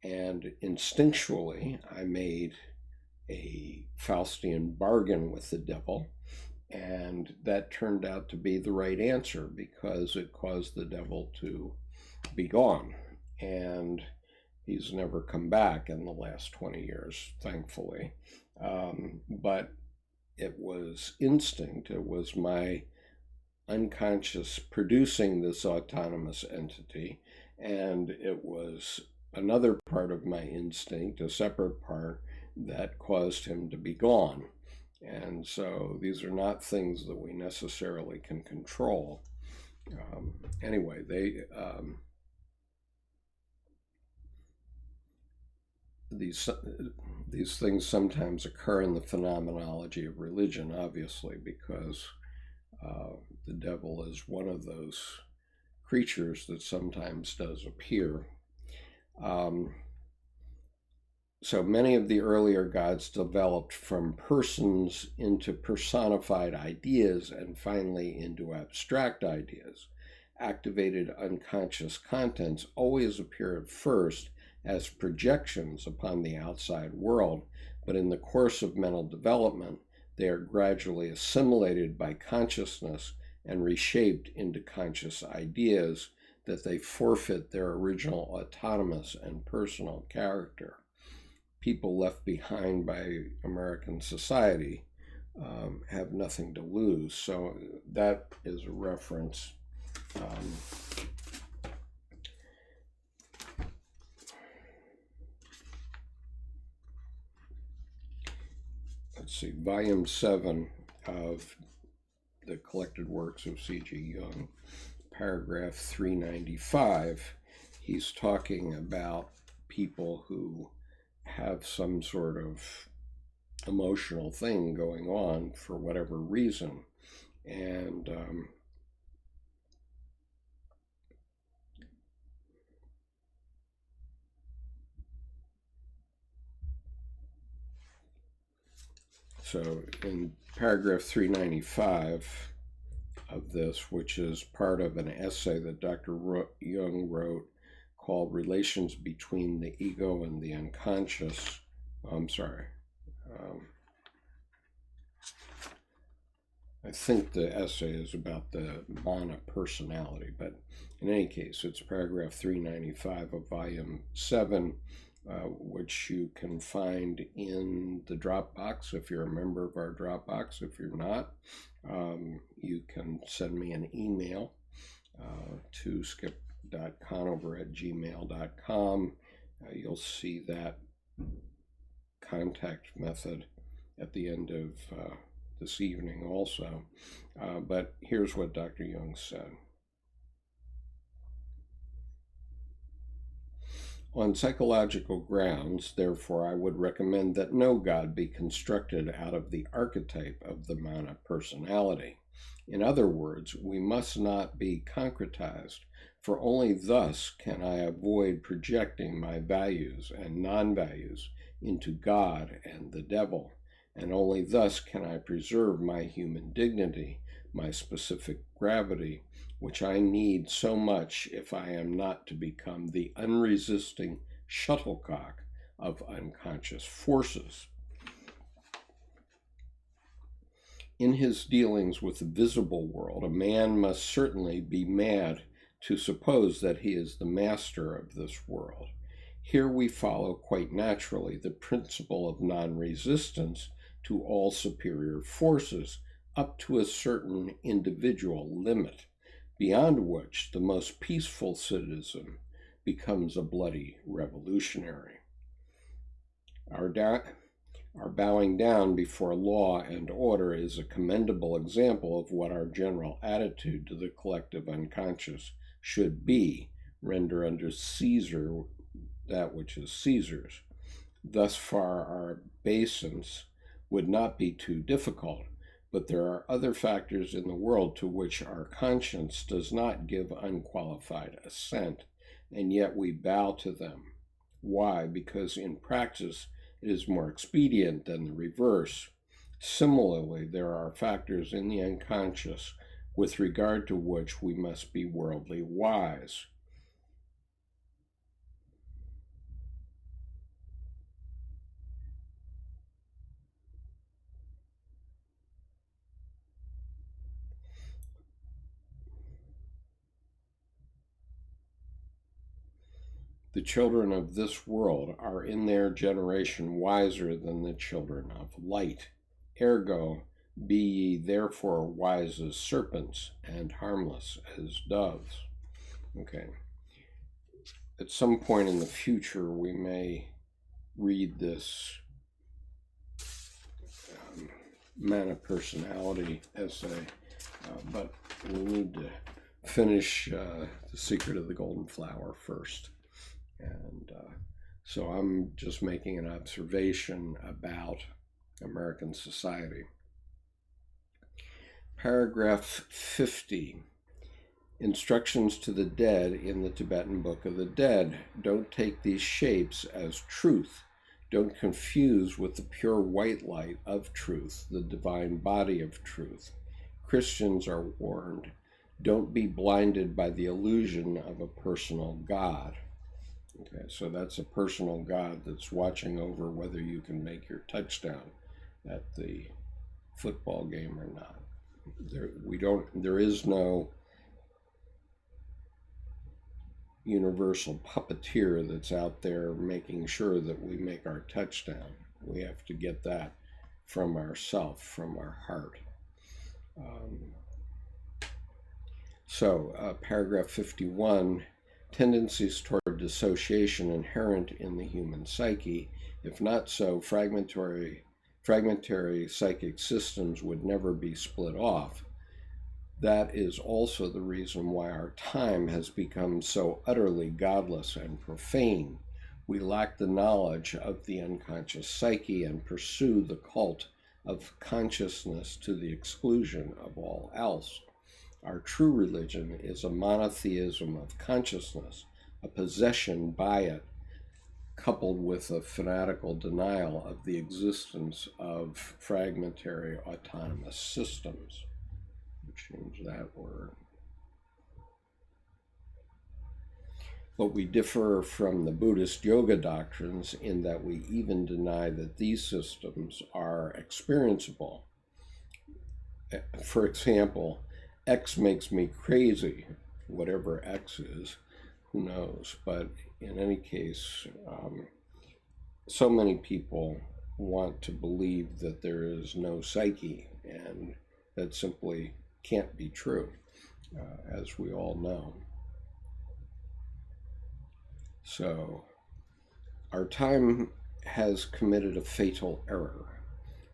And instinctually, I made a Faustian bargain with the devil, and that turned out to be the right answer because it caused the devil to be gone. And he's never come back in the last 20 years, thankfully. But it was instinct. It was my unconscious producing this autonomous entity, and it was another part of my instinct, a separate part, that caused him to be gone. And so these are not things that we necessarily can control. Anyway, these things sometimes occur in the phenomenology of religion, obviously, because the devil is one of those creatures that sometimes does appear. So many of the earlier gods developed from persons into personified ideas and finally into abstract ideas. Activated unconscious contents always appear at first as projections upon the outside world, but in the course of mental development, they are gradually assimilated by consciousness and reshaped into conscious ideas that they forfeit their original autonomous and personal character. People left behind by American society have nothing to lose. So that is a reference. Let's see, volume 7 of the collected works of C.G. Jung, paragraph 395, he's talking about people who have some sort of emotional thing going on for whatever reason. And so in paragraph 395 of this, which is part of an essay that Dr. Jung wrote called Relations Between the Ego and the Unconscious. I'm sorry. I think the essay is about the mana personality, but in any case, it's paragraph 395 of volume 7, which you can find in the Dropbox if you're a member of our Dropbox. If you're not, you can send me an email to skip.conover@gmail.com. You'll see that contact method at the end of this evening also. But here's what Dr. Jung said. On psychological grounds, therefore, I would recommend that no God be constructed out of the archetype of the mana personality. In other words, we must not be concretized, for only thus can I avoid projecting my values and non-values into God and the devil, and only thus can I preserve my human dignity, my specific gravity, which I need so much if I am not to become the unresisting shuttlecock of unconscious forces. In his dealings with the visible world, a man must certainly be mad to suppose that he is the master of this world. Here we follow quite naturally the principle of non-resistance to all superior forces up to a certain individual limit, beyond which the most peaceful citizen becomes a bloody revolutionary. Our bowing down before law and order is a commendable example of what our general attitude to the collective unconscious should be: render unto Caesar that which is Caesar's. Thus far our obeisance would not be too difficult, but there are other factors in the world to which our conscience does not give unqualified assent, and yet we bow to them. Why? Because in practice it is more expedient than the reverse. Similarly, there are factors in the unconscious with regard to which we must be worldly wise. The children of this world are in their generation wiser than the children of light. Ergo, be ye therefore wise as serpents and harmless as doves. Okay. At some point in the future, we may read this mana personality essay, but we need to finish The Secret of the Golden Flower first. And so I'm just making an observation about American society. Paragraph 50. Instructions to the dead in the Tibetan Book of the Dead. Don't take these shapes as truth. Don't confuse with the pure white light of truth, the divine body of truth. Christians are warned. Don't be blinded by the illusion of a personal God. Okay, so that's a personal God that's watching over whether you can make your touchdown at the football game or not. There is no universal puppeteer that's out there making sure that we make our touchdown. We have to get that from ourself, from our heart. Paragraph 51, tendencies toward dissociation inherent in the human psyche. If not so, fragmentary psychic systems would never be split off. That is also the reason why our time has become so utterly godless and profane. We lack the knowledge of the unconscious psyche and pursue the cult of consciousness to the exclusion of all else. Our true religion is a monotheism of consciousness, a possession by it, coupled with a fanatical denial of the existence of fragmentary autonomous systems. Change that word. But we differ from the Buddhist yoga doctrines in that we even deny that these systems are experienceable. For example, X makes me crazy, whatever X is, who knows? But in any case, so many people want to believe that there is no psyche, and that simply can't be true, as we all know. So, our time has committed a fatal error.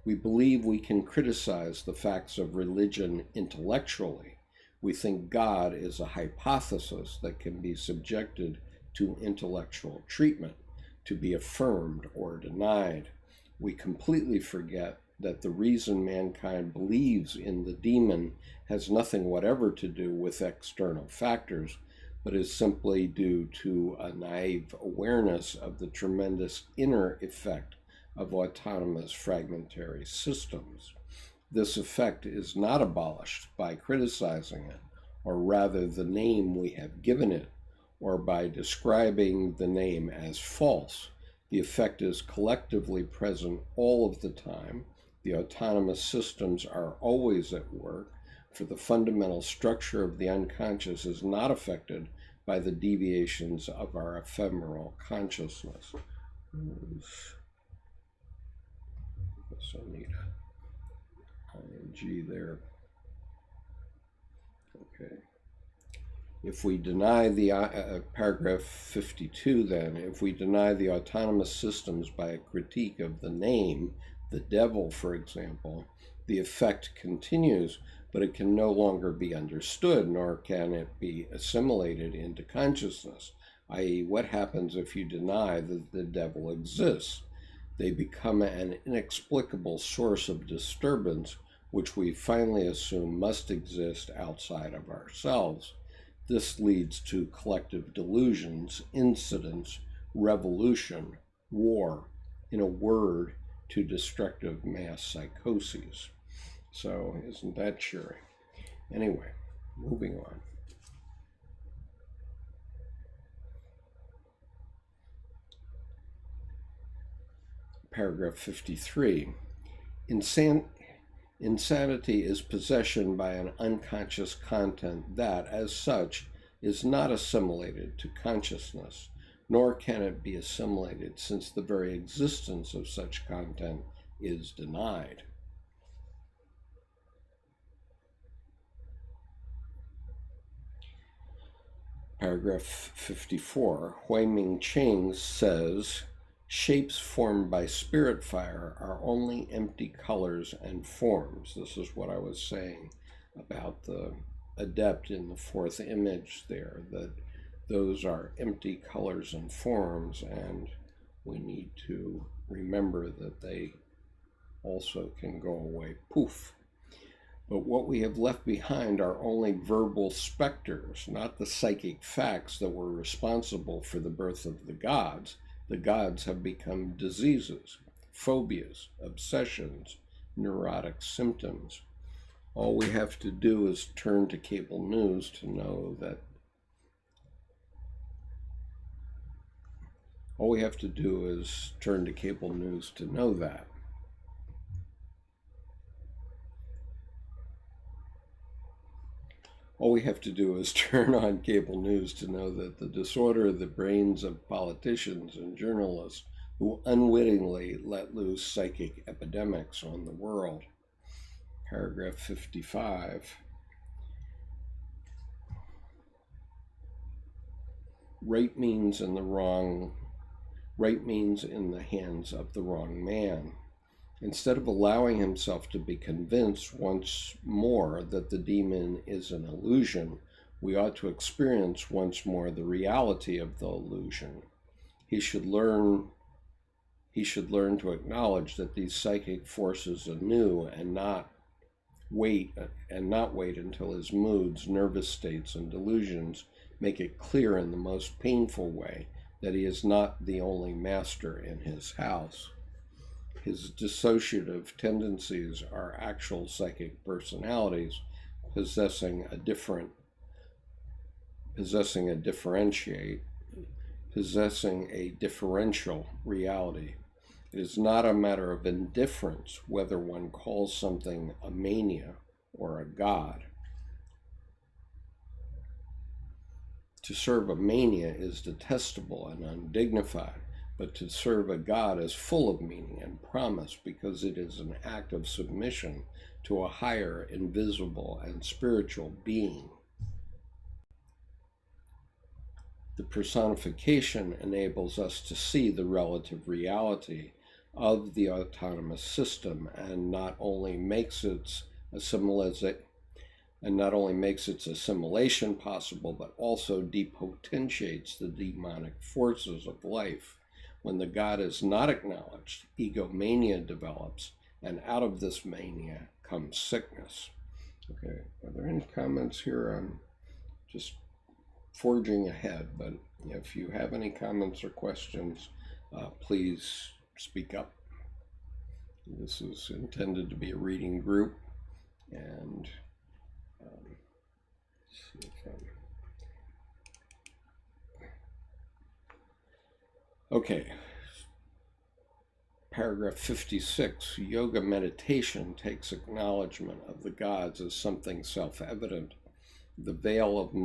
We believe we can criticize the facts of religion intellectually. We think God is a hypothesis that can be subjected to intellectual treatment, to be affirmed or denied. We completely forget that the reason mankind believes in the demon has nothing whatever to do with external factors, but is simply due to a naive awareness of the tremendous inner effect of autonomous fragmentary systems. This effect is not abolished by criticizing it, or rather the name we have given it, or by describing the name as false. The effect is collectively present all of the time. The autonomous systems are always at work, for the fundamental structure of the unconscious is not affected by the deviations of our ephemeral consciousness. So I need a ing there. Okay. If we deny the, paragraph 52 then, if we deny the autonomous systems by a critique of the name, the devil, for example, the effect continues, but it can no longer be understood, nor can it be assimilated into consciousness, i.e., what happens if you deny that the devil exists? They become an inexplicable source of disturbance, which we finally assume must exist outside of ourselves. This leads to collective delusions, incidents, revolution, war, in a word, to destructive mass psychoses. So, isn't that cheering? Anyway, moving on. Paragraph 53. Insanity is possession by an unconscious content that, as such, is not assimilated to consciousness, nor can it be assimilated since the very existence of such content is denied. Paragraph 54. Huiming Ching says, shapes formed by spirit fire are only empty colors and forms. This is what I was saying about the adept in the fourth image there, that those are empty colors and forms, and we need to remember that they also can go away poof. But what we have left behind are only verbal specters, not the psychic facts that were responsible for the birth of the gods. The gods have become diseases, phobias, obsessions, neurotic symptoms. All we have to do is turn to cable news to know that. All we have to do is turn to cable news to know that. All we have to do is turn on cable news to know that the disorder of the brains of politicians and journalists who unwittingly let loose psychic epidemics on the world. Paragraph 55. Right means in the hands of the wrong man. Instead of allowing himself to be convinced once more that the demon is an illusion, we ought to experience once more the reality of the illusion. He should learn to acknowledge that these psychic forces are new and not wait until his moods, nervous states, and delusions make it clear in the most painful way that he is not the only master in his house. His dissociative tendencies are actual psychic personalities possessing a differential reality. It is not a matter of indifference whether one calls something a mania or a god. To serve a mania is detestable and undignified, but to serve a god is full of meaning and promise because it is an act of submission to a higher, invisible, and spiritual being. The personification enables us to see the relative reality of the autonomous system and not only makes its assimilation possible, but also depotentiates the demonic forces of life. When the God is not acknowledged, egomania develops, and out of this mania comes sickness. Okay, are there any comments here? I'm just forging ahead, but if you have any comments or questions, please speak up. This is intended to be a reading group, and see if okay. Paragraph 56, yoga meditation takes acknowledgement of the gods as something self-evident. The veil of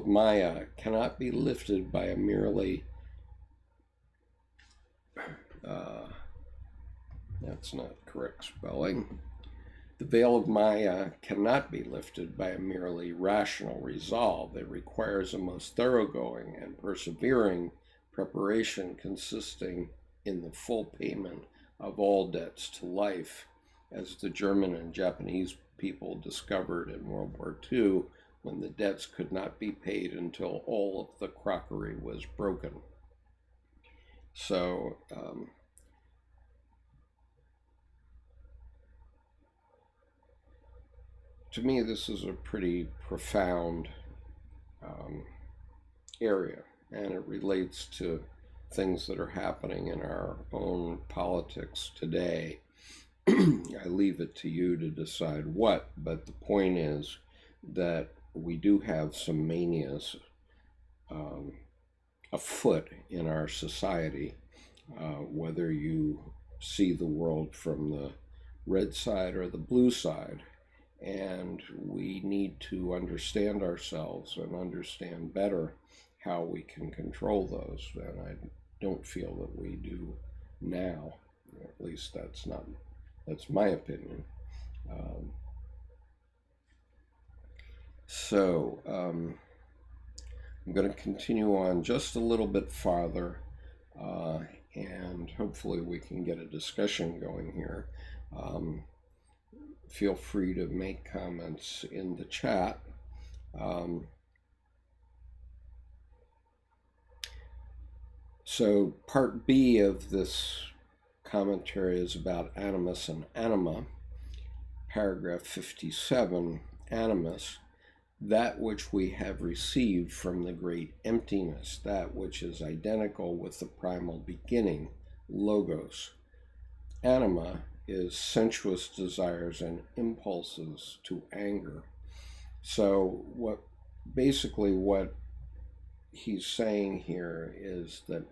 Maya cannot be lifted by a merely that's not correct spelling. The veil of Maya cannot be lifted by a merely rational resolve. It requires a most thoroughgoing and persevering preparation consisting in the full payment of all debts to life, as the German and Japanese people discovered in World War II, when the debts could not be paid until all of the crockery was broken. So, to me, this is a pretty profound area, and it relates to things that are happening in our own politics today. I leave it to you to decide what, but the point is that we do have some manias afoot in our society, whether you see the world from the red side or the blue side. And we need to understand ourselves and understand better how we can control those. And I don't feel that we do now. At least that's my opinion. I'm going to continue on just a little bit farther, and hopefully we can get a discussion going here. Feel free to make comments in the chat. So part B of this commentary is about animus and anima. Paragraph 57, animus, that which we have received from the great emptiness, that which is identical with the primal beginning, logos. Anima is sensuous desires and impulses to anger. So what he's saying here is that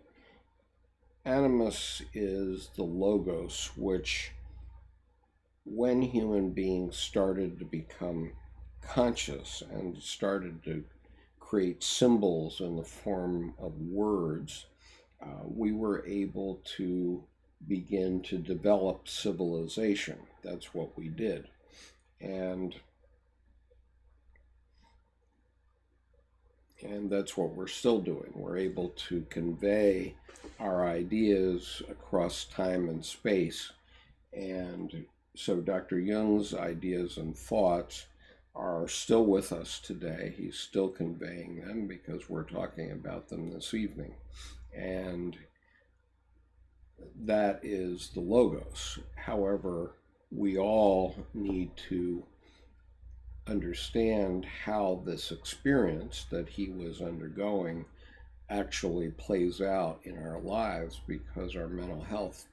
animus is the logos, which when human beings started to become conscious and started to create symbols in the form of words, we were able to begin to develop civilization. That's what we did. And that's what we're still doing. We're able to convey our ideas across time and space. And so Dr. Jung's ideas and thoughts are still with us today. He's still conveying them because we're talking about them this evening. And that is the logos. However, we all need to understand how this experience that he was undergoing actually plays out in our lives, because our mental health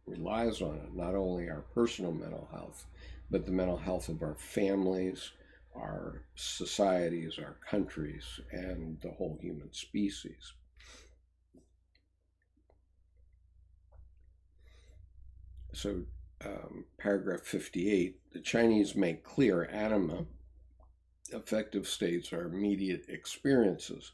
relies on it. Not only our personal mental health, but the mental health of our families, our societies, our countries, and the whole human species. So paragraph 58, the Chinese make clear anima, affective states, are immediate experiences.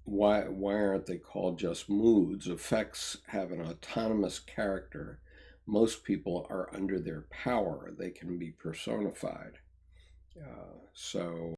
Why aren't they called just moods? Effects have an autonomous character. Most people are under their power. They can be personified. So